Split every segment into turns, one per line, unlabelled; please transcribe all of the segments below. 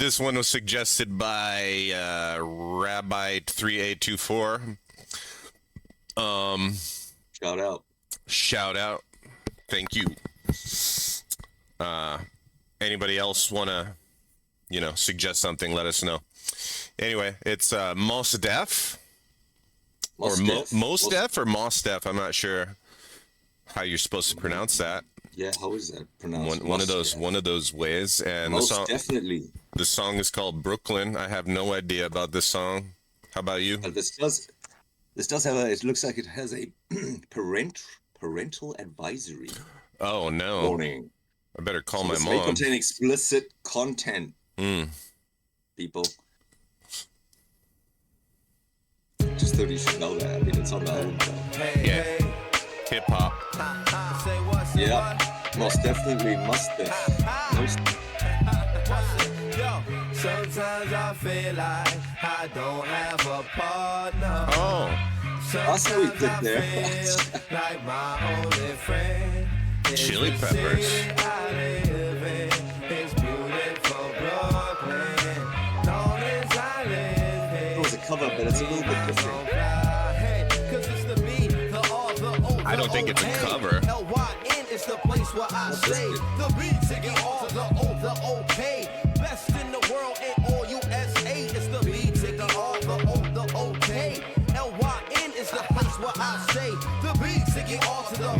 This one was suggested by Rabbi3824.
Shout out.
Shout out. Thank you. Anybody else want to, suggest something? Let us know. Anyway, it's Mos Def. Or Mos Def or Mos Def. I'm not sure how you're supposed to pronounce that.
Yeah, how is that pronounced?
One of those ways. And
Most definitely.
The song is called Brooklyn. I have no idea about this song. How about you?
This does have it looks like it has a parental advisory.
Oh no.
Warning.
I better call my
This
mom.
may contain explicit content. People. Just thought you should know that. I mean, it's on the album, though.
Yeah. Hip hop.
Yeah. Most definitely must have.
Sometimes I feel like I don't have a partner.
Oh.
That's how we did there.
Like my only friend.
Chili Peppers.
It was a cover, but it's a little bit different.
I don't think it's a cover.
LYN is the place where I stay. The beat taking all the okay. Best in the world and all USA. It's the beat taking all the okay. LYN is the place where I stay. The beat taking all the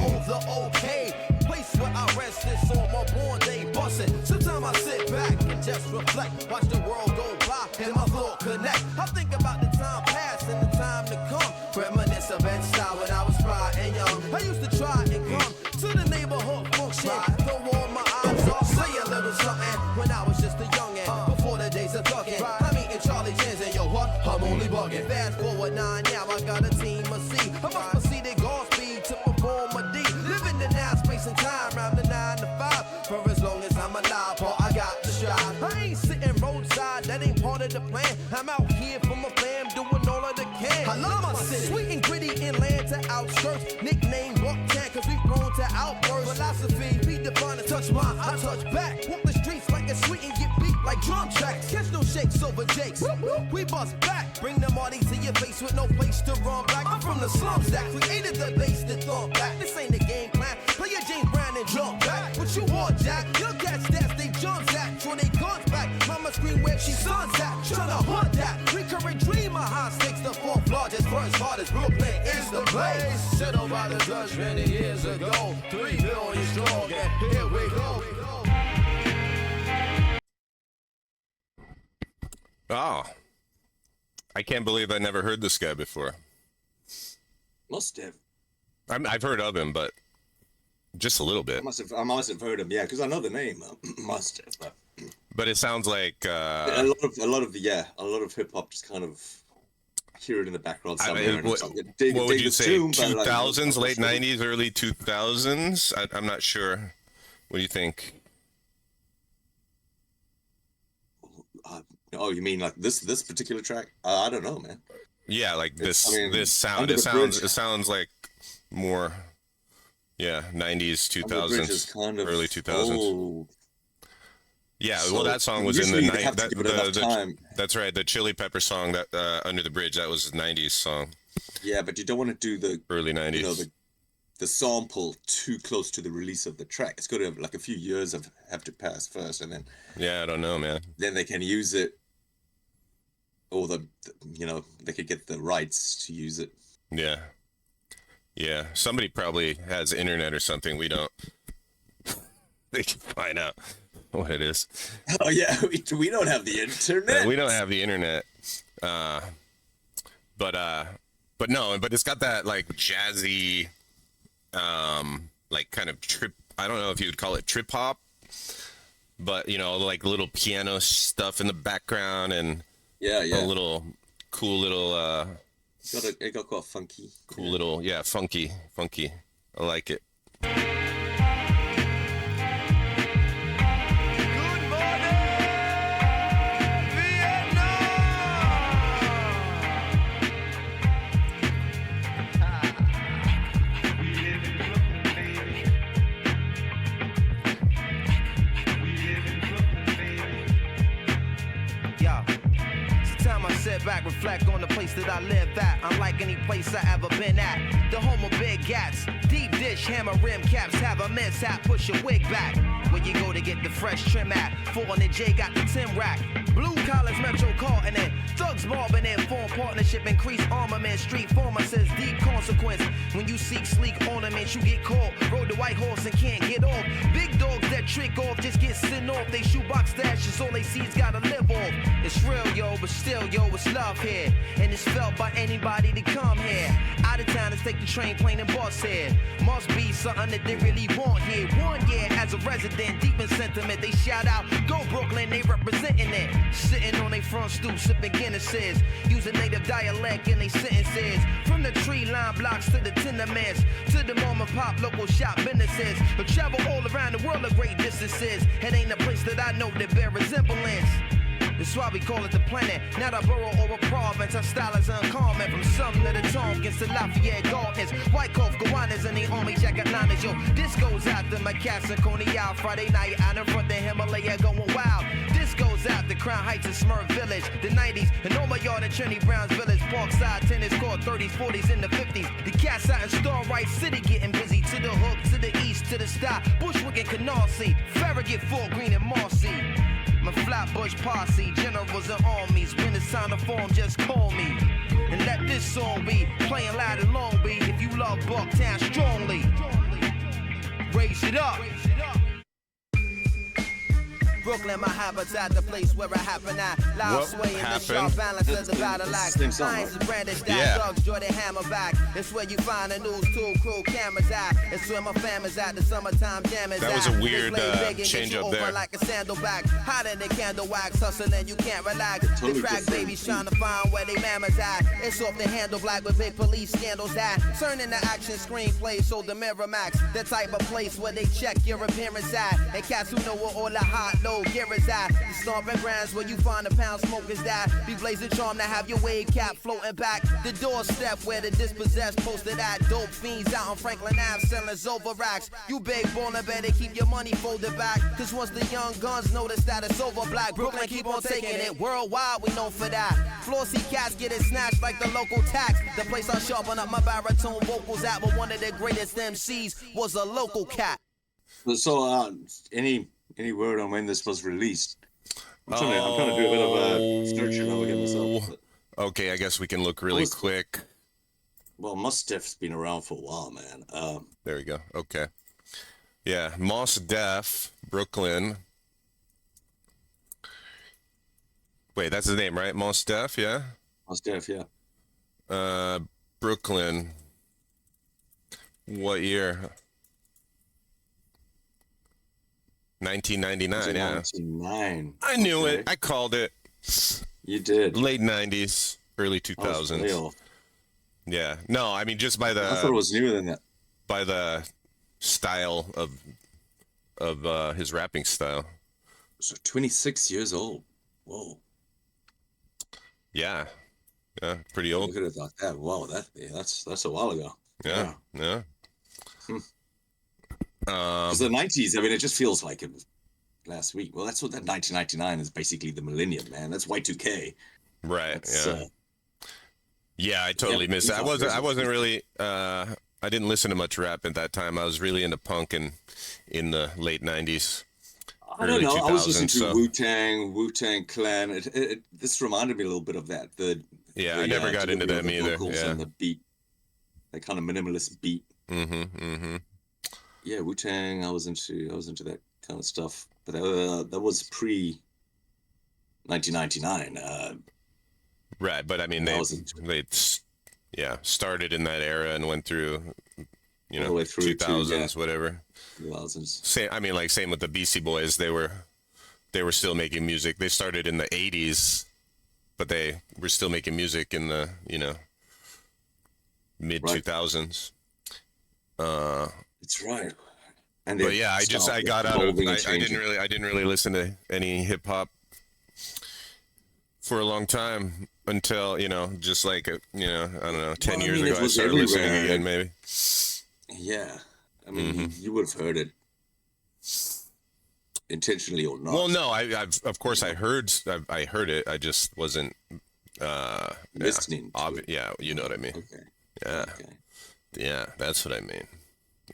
okay. Place where I rest is on my born day bustin'. Sometimes I sit back and just reflect. Watch the world go by and my thought connect. I think about the time past and the time to come. Reminisce of that style when I was bright and young. I used to try and come to the neighborhood function. Throw on my eyes off, say a little something. When I was just a youngin', before the days of thuggin'. I'm eating Charlie Chins and yo what? I'm only buggin'. Fast forward 9 now, I got a team of C. I must proceed at Godspeed to perform a D. Living the now space and time round the 9 to 5. For as long as I'm alive, Paul, I got to strive. I ain't sitting roadside, that ain't part of the plan. I'm out here for my fam, doing all of the can. I love my city, sweet and gritty inland to outskirts. Nickname Bucktown, cause we prone to outbursts. Philosophy, be defined, touch mine, I touch back. Walk the streets like a sweet and get beat like drum tracks. Catch no shakes over jakes. We bust back, bring the Marty to your face with no place to run back. I'm from the slums that created the bass that thump back. This ain't a game plan, play your James Brown and jump back. What you want, Jack? Your cats that they jumps at, throw they guns back. Mama scream where she sons at, tryna hunt that. Recurring dream of high stakes, the fourth largest, first hardest. Brooklyn is the place. Settled by the Dutch many years ago. 3 billion strong, and here we go.
Oh. I can't believe I never heard this guy before.
Must have.
I've heard of him, but just a little bit.
I must have heard him, yeah, because I know the name. Must have.
But it sounds like
a lot of hip hop just kind of hear it in the background somewhere.
What would you say? 2000s, late 90s, early 2000s? I'm not sure. What do you think?
Oh, you mean like this particular track? I don't know, man.
Yeah, like this sound. It sounds like more, 90s, 2000s, early 2000s.
Old.
Yeah,
So,
well, that song was in
usually
the
they have to give it enough time.
That's right. The Chili Pepper song that Under the Bridge, that was a 90s song,
Yeah, but you don't want to do the
early 90s.
the sample too close to the release of the track. It's got to have like a few years have to pass first, and then
Yeah, I don't know, man.
then they can use it, or they could get the rights to use it.
Yeah. Yeah. Somebody probably has internet or something. We don't. They can find out what it is.
Oh yeah, we don't have the internet.
We don't have the internet. But it's got that like jazzy, like kind of trip. I don't know if you would call it trip hop, but like little piano stuff in the background and
Yeah.
a little cool little
It got quite funky.
cool little funky. I like it.
place that I live at, unlike any place I ever been at. The home of big gats, deep dish, hammer rim caps, have a mishap, push your wig back. Where you go to get the fresh trim at? 400 J got the 10 rack. Blue collars, Metro carting it. Thugs mobbing it, form partnership, increase armament. Street former says deep consequence. When you seek sleek ornaments, you get caught. Rode the white horse and can't get off. Big dogs that trick off just get sent off. They shoebox stashes, all they see's gotta live off. It's real, yo, but still, yo, it's love here. And it's felt by anybody that come here. Out of towners take the train, plane, and bus here. Must be something that they really want here. 1 year as a resident, deep in sentiment, they shout out, go Brooklyn, they representing it. Sitting on their front stoop, sipping Guinnesses, using native dialect in their sentences. From the tree line blocks to the tenements, to the mom and pop local shop businesses. I travel all around the world at great distances. It ain't a place that I know that bear resemblance. That's why we call it the planet, not a borough or a province. Our style is uncommon, from Sumner to Tompkins to Lafayette Gardens. White Cove, Gowanus, and the Army Jacket Liners. Yo, this goes out to my cats and Coney out. Friday night out in front of the Himalaya going wild. This goes out to Crown Heights and Smurf Village. The 90s, and all my yard at Trinity Brown's Village. Parkside, tennis court, 30s, 40s, and the 50s. The cats out in Starlight City getting busy. To the hook, to the east, to the stop. Bushwick and Canarsie. Farragut, Fort Greene, and Marcy. My Flatbush posse, generals and armies. When it's time to form, just call me. And let this song be playing loud in Long Beach. If you love Bucktown strongly, raise it up. Brooklyn, my habitat, the place where I happen at. Loud sway in the sharp balance of the battle axe. Irons and brandish that thugs, draw their hammer back. It's where you find the news tool crew cameras at. It's where my fam is at, the summertime jam is at.
That was a weird change up there.
Like a sandal back, hotter than candle wax, hustling you can't relax. The crack babies trying to find where they mamas at. It's off the handle black with big police scandals at. Turning the action screenplay, so the Miramax, the type of place where they check your appearance at. And cats who know where all the hot low gear is at. The stomping grounds where you find the pound smokers that be blazing charm to have your wave cap floating back. The doorstep where the dispossessed posted at. Dope fiends out on Franklin Ave selling Zova racks. You big baller better keep your money folded back. Cause once the young guns notice that it's over black, Brooklyn keep on taking it. Worldwide we known for that. Flossy cats get it snatched like the local tax. The place I sharpen up my baritone vocals at. But one of the greatest MCs was a local cat.
So, any word on when this was released? I'm trying to do a bit of a search and look at myself.
Okay, I guess we can look really quick.
Well, Mos Def's been around for a while, man.
There we go. Okay. Yeah, Mos Def, Brooklyn. Wait, that's his name, right? Mos Def, yeah?
Mos Def, yeah.
Brooklyn. What year? 1999, yeah.
1999.
I knew it. I called it.
You did.
Late 90s, early 2000s. Yeah. No, I mean just by the.
I thought it was newer than that.
By the style of his rapping style.
So 26 years old. Whoa.
Yeah. Yeah. Pretty old.
I could have thought that. Wow, that's a while ago.
Yeah. Yeah.
Because the 90s, I mean, it just feels like it was last week. Well, that's what that 1999 is basically the millennium, man. That's Y2K.
Right.
That's,
yeah. Yeah, I totally missed it. I wasn't really. I didn't listen to much rap at that time. I was really into punk in the late 90s.
I don't know. I was listening to Wu-Tang Clan. This reminded me a little bit of that.
I never got into them either. Yeah.
And the beat, that kind of minimalist beat.
Mm-hmm.
Yeah, Wu-Tang. I was into that kind of stuff, but that was pre 1999.
Right, but I mean they started in that era and went through, all the way through 2000s, whatever.
2000s.
Same with the Beastie Boys. They were still making music. They started in the 80s, but they were still making music in the mid 2000s.
It's right.
I got out of. I didn't really listen to any hip hop for a long time until just like I don't know, 10 years ago I started listening again, maybe.
Yeah, I mean, you would have heard it intentionally or not.
Well, no, I've of course I heard it. I just wasn't
Listening. to it.
Yeah, you know what I mean.
Okay.
Yeah,
Okay.
yeah, that's what I mean.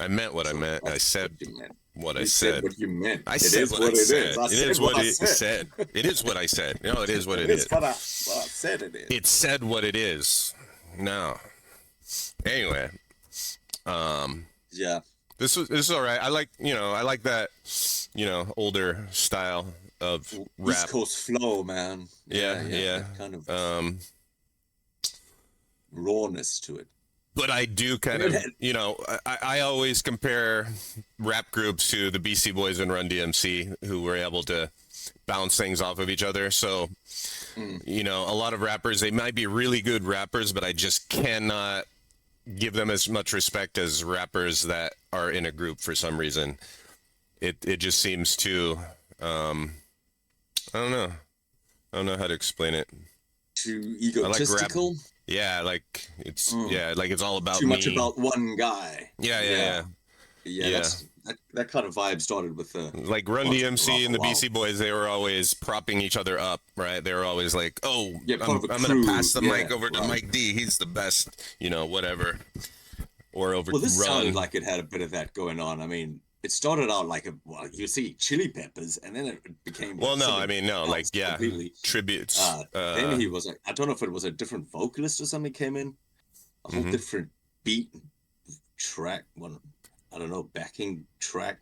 I meant what I meant. I said
You meant.
what I
You
said.
what you meant.
I
It
said
is
what
what
I
it
said.
is. I
It
said
is
what
what
I
it said. It is what I said. No, it is what it is.
What I said it is.
It said what it is. No. Anyway,
Yeah.
this is all right. I like that older style of
East
rap.
Coast flow, man.
Yeah.
that kind of rawness to it.
But I do kind of, I always compare rap groups to the Beastie Boys and Run DMC, who were able to bounce things off of each other. So, a lot of rappers, they might be really good rappers, but I just cannot give them as much respect as rappers that are in a group for some reason. It just seems too, I don't know. I don't know how to explain it.
Too egotistical.
Yeah, like it's all about
Too
me.
much about one guy.
Yeah.
That kind of vibe started with the
Like Run DMC and the Beastie Boys, they were always propping each other up, right? They were always like, "Oh, I'm gonna pass the mic over to Mike D. He's the best," whatever. Or over
Well, this
Run.
sounded like it had a bit of that going on. I mean, it started out like you see Chili Peppers, and then it became.
Well, no, I mean, no, like
completely.
tributes.
Then he was like, I don't know if it was a different vocalist or something came in, a whole different beat track. One, I don't know, backing track.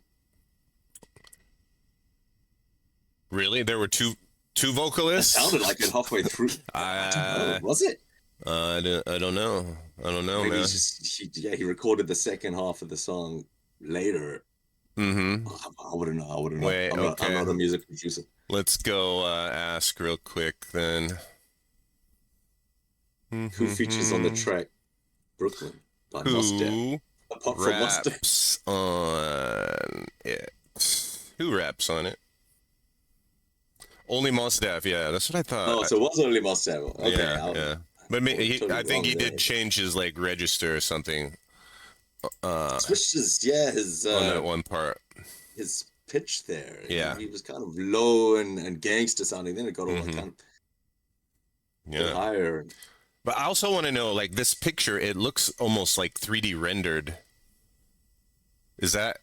Really, there were two vocalists.
It sounded like it halfway through. I don't know. Was it?
I don't know.
Maybe
man.
He recorded the second half of the song later.
Mm-hmm.
I wouldn't know.
Wait,
I'm not a music producer.
Let's go ask real quick then.
Who features on the track Brooklyn by Mos Def?
Who
Apart from Mos Def.
raps on it? Who raps on it? Only Mos Def, yeah, that's what I thought.
Oh, so it was only Mos Def. Okay,
yeah. But I think he did
there.
change his register or something.
Switched his
On that one part.
his pitch there.
Yeah.
He was kind of low and gangster sounding. Then it got all kind of
Yeah.
higher.
But I also want to know, this picture, it looks almost like 3D rendered. Is that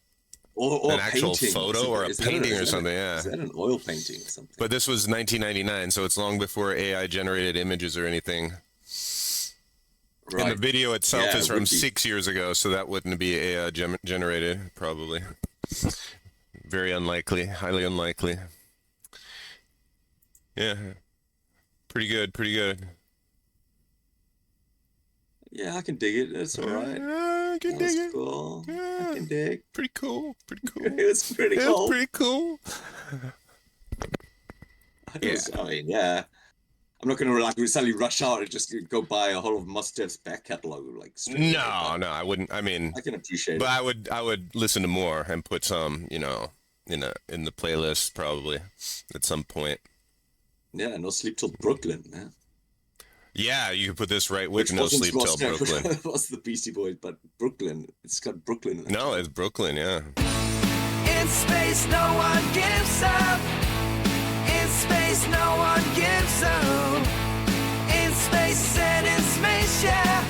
Or
an actual
painting.
photo or a painting or something?
Yeah.
Yeah.
Is that an oil painting or something?
But this was 1999, so it's long before AI generated images or anything.
Right.
And the video itself
Yeah,
is
it
from
would be.
6 years ago, so that wouldn't be AI generated, probably. Very unlikely, highly unlikely. Yeah. Pretty good.
Yeah, I can dig it. That's all right.
I can dig it.
Cool.
Yeah.
I can dig.
Pretty cool.
It's pretty
It's
cool.
pretty cool.
I mean, yeah. I'm not gonna suddenly rush out and just go buy a whole of Mos Def's back catalog straight away,
No,
but
I wouldn't. I mean,
I can appreciate
but
it.
I would listen to more and put some, in the playlist probably at some point.
Yeah, No Sleep Till Brooklyn, man.
Yeah, you could put this right with
Which
No
wasn't
Sleep
Mos
Till
Def,
Brooklyn.
It was the Beastie Boys, but Brooklyn. It's got Brooklyn in it.
No, it's Brooklyn. Yeah.
In space, no one gives up. In space, no one gives up. In space and in space, yeah.